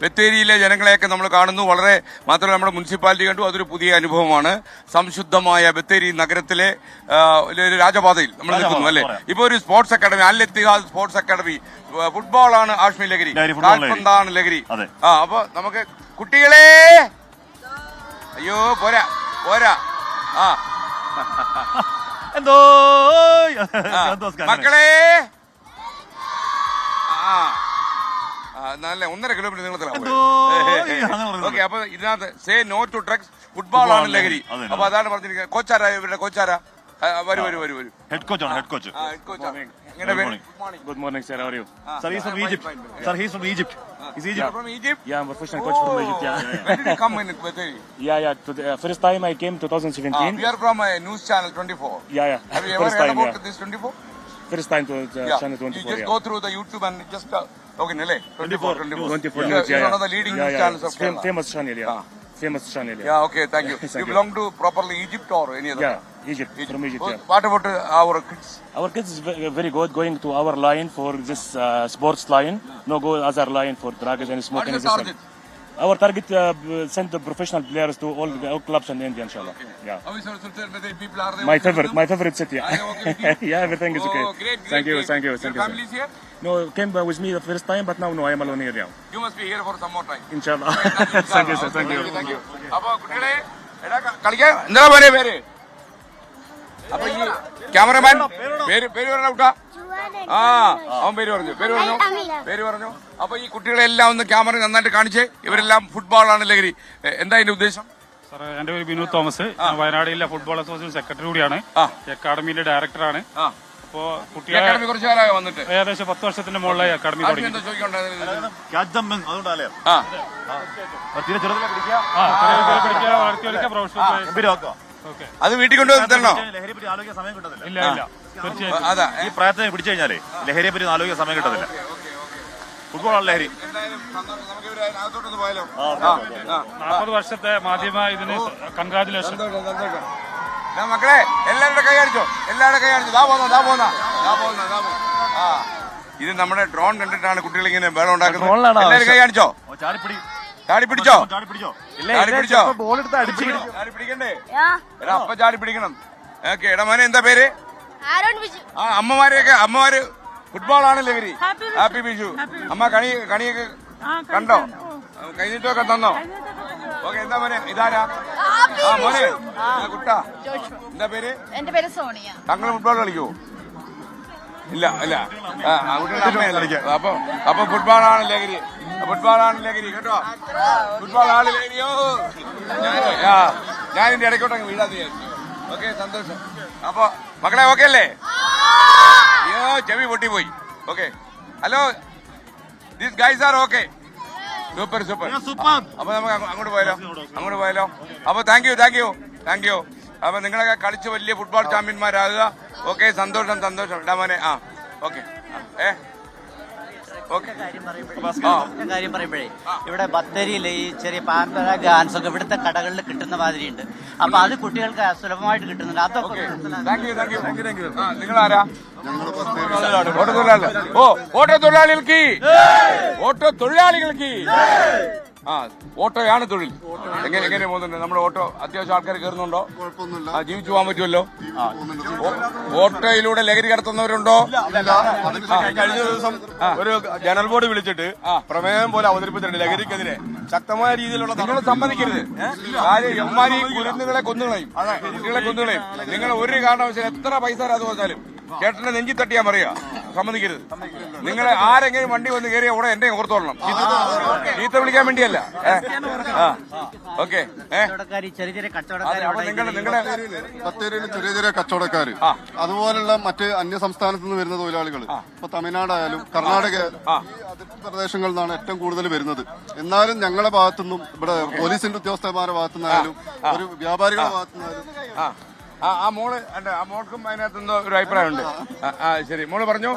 ബത്തേരിയിലെ ജനങ്ങളെയൊക്കെ നമ്മൾ കാണുന്നു. വളരെ മാത്രമല്ല നമ്മുടെ മുനിസിപ്പാലിറ്റി കണ്ടു, അതൊരു പുതിയ അനുഭവമാണ്. സംശുദ്ധമായ ബത്തേരി നഗരത്തിലെ ഒരു രാജപാതയിൽ നമ്മൾ നിൽക്കുന്നു അല്ലെ. ഇപ്പൊ ഒരു sports academy, Al Ittihad sports academy, ഫുട്ബോളാണ് ആഷ്മി ലഹരി, കാൽപന്താണ് ലഹരി. അപ്പൊ നമുക്ക് കുട്ടികളെ, അയ്യോ പോരാ പോരാ, എന്തോ മക്കളെ, നല്ല 1.5 കിലോമീറ്റർ നീളത്തിലാണ്. ഓക്കെ, അപ്പൊ ഇതിനകത്ത് say no to drugs, football ആണ് ലഹരി. അപ്പൊ അതാണ് പറഞ്ഞിരിക്കുന്നത്. കോച്ചാരാ ഇവരുടെ കോച്ചാരാ? വരൂ വരൂ വരൂ വരൂ. ഹെഡ് കോച്ചാണ്, head coach. Good morning, sir. How are you? Sir, he's from Egypt. Sir, he's from Egypt. Is Egypt? From Egypt? Yeah, I'm a professional coach from Egypt. Yeah. When did you come in Bethany? Yeah. First time I came 2017. We are from news channel 24. Yeah. Have you ever First heard time, about this 24? First time to channel 24. You just go through the YouTube and just log in, alle? 24 news. It's one of the leading news channels of Kerala. Famous channel. Yeah. Famous channel. Yeah. Okay. Thank you. You belong to properly Egypt or any other? Yeah. Egypt. From Egypt. Yeah. What about our kids? Our kids is very good. Going to our line for this sports line. No go other line for drugs and smoking. What is the target? Our target send the professional players to all clubs in India, inshallah. Yeah. How is Sultan people? Are they My okay with favorite city. Are they okay with you? Yeah, everything is okay. Oh, great. Thank you. Your family is here? No, came with me the first time, but now no, I am alone here now. You must be here for some more time. Inshallah. Thank you, sir. Thank you. അപ്പൊ കുട്ടികളെ കളിക്കാൻ എന്താ പോലെ പേര്? അപ്പൊ ഈ cameraman പേര് പറഞ്ഞ കുട്ടാ? അവൻ പേര് പറഞ്ഞു. അപ്പൊ ഈ കുട്ടികളെല്ലാം ഒന്ന് ക്യാമറ നന്നായിട്ട് കാണിച്ചേ. ഇവരെല്ലാം ഫുട്ബോളാണ് ലഹരി. എന്താ ഇതിന്റെ ഉദ്ദേശം? സാർ, എന്റെ പേര് ബിനു തോമസ്. വയനാട് ജില്ലാ ഫുട്ബോൾ അസോസിയേഷൻ സെക്രട്ടറി കൂടിയാണ്. അക്കാഡമിയുടെ ഡയറക്ടറാണ്. അപ്പോ കുട്ടികളെ കുറച്ചു കാലമായി വന്നിട്ട് ഏകദേശം 10 വർഷത്തിന്റെ മുകളിലായി അക്കാഡമി തുടങ്ങി. അത് വീട്ടിൽ കൊണ്ടുവന്ന് തരണോ? ഇല്ല തീർച്ചയായും. അതാ ഈ പ്രായത്തിനെ പിടിച്ചു കഴിഞ്ഞാലേ ലഹരിയെ പറ്റി ആലോചിക്കാൻ സമയം കിട്ടത്തില്ല. ഫുട്ബോളാണ് ലഹരി. 40 വർഷത്തെ മാധ്യമ ഇതിന് കൺഗ്രാജുലേഷൻ. മക്കളെ എല്ലാവരുടെ കൈ കാണിച്ചോ, ദാ പോന്ന. ഇത് നമ്മുടെ ഡ്രോൺ കണ്ടിട്ടാണ് കുട്ടികൾ ഇങ്ങനെ ബഹളം ഉണ്ടാക്കുന്നത്. എല്ലാവരും കൈ കാണിച്ചോ? ചാടി പിടിച്ചോ? ചാടി പിടിക്കണ്ടേ? അപ്പ ചാടി പിടിക്കണം. ഓക്കെ, ഇടമോനെ എന്താ പേര്? അമ്മമാര് ഫുട്ബോളാണ് ലഹരി. ഹാപ്പി വിഷു. അമ്മ കണിയൊക്കെ കണ്ടോ? കഴിഞ്ഞിട്ടൊക്കെ തന്നോ? ഓക്കെ, എന്താ മോനെ? ഇതാരാ? മോനെ കുട്ടാ, എന്താ പേര്? എന്റെ പേര് സോണിയ. താങ്കൾ ഫുട്ബോൾ കളിക്കോ? ഇല്ല. അപ്പൊ ഫുട്ബോളാണ് ലഹരി കേട്ടോ. ഫുട്ബോളാണ് ലഹരിയോ. ഞാൻ ഇതിന്റെ ഇടയ്ക്കോട്ടങ്ങ് വീഴാന്ന് വിചാരിച്ചു. ഓക്കെ, സന്തോഷം. അപ്പൊ മക്കളെ ഓക്കെ അല്ലേ? അയ്യോ, ചെവി പൊട്ടിപ്പോയി. Okay, hello, these guys are okay. Super. അപ്പൊ നമുക്ക് അങ്ങോട്ട് പോയാലോ? അപ്പൊ താങ്ക് യു. അപ്പൊ നിങ്ങളൊക്കെ കളിച്ച് വലിയ ഫുട്ബോൾ ചാമ്പ്യന്മാരാകുക. ഓക്കെ, സന്തോഷം. ഇടാമോനെ. ഓക്കെ. കാര്യം പറയുമ്പോഴേ ഇവിടെ ബത്തേരിയിലെ ഈ ചെറിയ പാമ്പര ഗാൻസ് ഒക്കെ ഇവിടുത്തെ കടകളിൽ കിട്ടുന്ന മാതിരിയുണ്ട്. അപ്പൊ അത് കുട്ടികൾക്ക് സുലഭമായിട്ട് കിട്ടുന്നുണ്ട്. അതൊക്കെ നിങ്ങളാരാ? ഓട്ടോ തൊഴിലാളികൾക്ക് ഓട്ടോയാണ് തൊഴിൽ. എങ്ങനെ പോകുന്നുണ്ട് നമ്മുടെ ഓട്ടോ? അത്യാവശ്യം ആൾക്കാർ കയറുന്നുണ്ടോ? ജീവിച്ചു പോകാൻ പറ്റുമല്ലോ. ഓട്ടോയിലൂടെ ലഹരി കടത്തുന്നവരുണ്ടോ? കഴിഞ്ഞ ദിവസം ഒരു ജനറൽ ബോർഡ് വിളിച്ചിട്ട് പ്രമേയം പോലെ അവതരിപ്പിച്ചിട്ടുണ്ട് ലഹരിക്കെതിരെ ശക്തമായ രീതിയിലുള്ള. നിങ്ങൾ സമ്മതിക്കരുത്. എമ്മാരി കുരുന്നുകളെ കൊന്നുകളയും, കുട്ടികളെ കൊന്നുകളയും. നിങ്ങൾ ഒരു കാരണവശാലും എത്ര പൈസ അത് പറഞ്ഞാലും ചേട്ടനെ നെഞ്ചി തട്ടിയാ പറയാ. സമ്മതിക്കരുത്. നിങ്ങൾ ആരെങ്കിലും വണ്ടി വന്ന് കയറിയ ഉടനെ എന്നെ ഓർത്തോളണം. ചീത്ത വിളിക്കാൻ വേണ്ടിയല്ല. ഓക്കെ, ബത്തേരിയിലെ ചെറിയ ചെറിയ കച്ചവടക്കാര്, അതുപോലുള്ള മറ്റ് അന്യ സംസ്ഥാനത്ത് നിന്ന് വരുന്ന തൊഴിലാളികൾ, ഇപ്പൊ തമിഴ്നാടായാലും കർണാടക അതിർത്തി പ്രദേശങ്ങളിൽ നിന്നാണ് ഏറ്റവും കൂടുതൽ വരുന്നത്. എന്നാലും ഞങ്ങളുടെ ഭാഗത്തുനിന്നും ഇവിടെ പോലീസിന്റെ ഉദ്യോഗസ്ഥന്മാരുടെ ഭാഗത്തുനിന്നായാലും ഒരു വ്യാപാരികളുടെ ഭാഗത്തുനിന്നായാലും ആ മോള് ആ മോൾക്കും അതിനകത്ത് എന്തോ ഒരു അഭിപ്രായമുണ്ട്. ശരി, മോള് പറഞ്ഞു.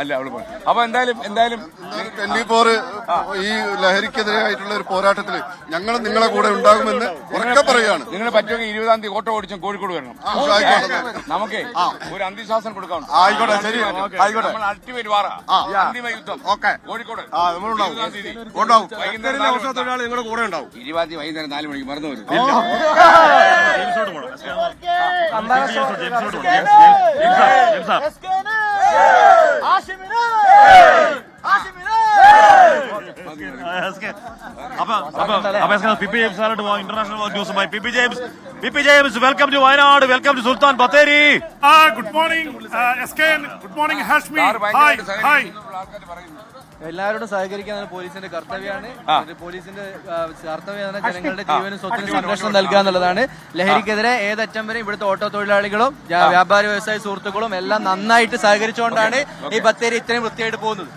അല്ല അവള് പറഞ്ഞു. അപ്പൊ എന്തായാലും 24 ഈ ലഹരിക്കെതിരെ ആയിട്ടുള്ള ഒരു പോരാട്ടത്തിൽ ഞങ്ങൾ നിങ്ങളെ കൂടെ ഉണ്ടാകുമെന്ന് ഉറക്കെ പറയുകയാണ്. നിങ്ങൾ പറ്റുമെങ്കിൽ 20-ാം തീയതി ഓട്ടോ ഓടിച്ചും കോഴിക്കോട് വരണം. നമുക്ക് ഒരു അന്ത്യശാസനം കൊടുക്കാം. ആയിക്കോട്ടെ, ശരി, ആയിക്കോട്ടെ. നമ്മൾ അൾട്ടിമേറ്റ് വാറ, അന്തിമ യുദ്ധം കോഴിക്കോട് നമ്മളുണ്ടാവും. 20-ാം തീയതി ഉണ്ടാവും. തൊഴിലാളി നിങ്ങളുടെ കൂടെ ഉണ്ടാവും. 20-ാം തീയതി വൈകുന്നേരം 4 മണിക്ക് മറന്നു വരും. P James welcome to Wayanad, welcome to Sultan Bathery. Good morning good morning Hashmi. Hi. എല്ലാവരോടും സഹകരിക്കാൻ പോലീസിന്റെ കർത്തവ്യമാണ്. പോലീസിന്റെ കർത്തവ്യം ജനങ്ങളുടെ ജീവനും സ്വത്തിനും സംരക്ഷണം നൽകുക എന്നുള്ളതാണ്. ലഹരിക്കെതിരെ ഏതറ്റം വരെ ഇവിടുത്തെ ഓട്ടോ തൊഴിലാളികളും വ്യാപാര വ്യവസായ സുഹൃത്തുക്കളും എല്ലാം നന്നായിട്ട് സഹകരിച്ചുകൊണ്ടാണ് ഈ ബത്തേരി ഇത്രയും വൃത്തിയായിട്ട് പോകുന്നത്.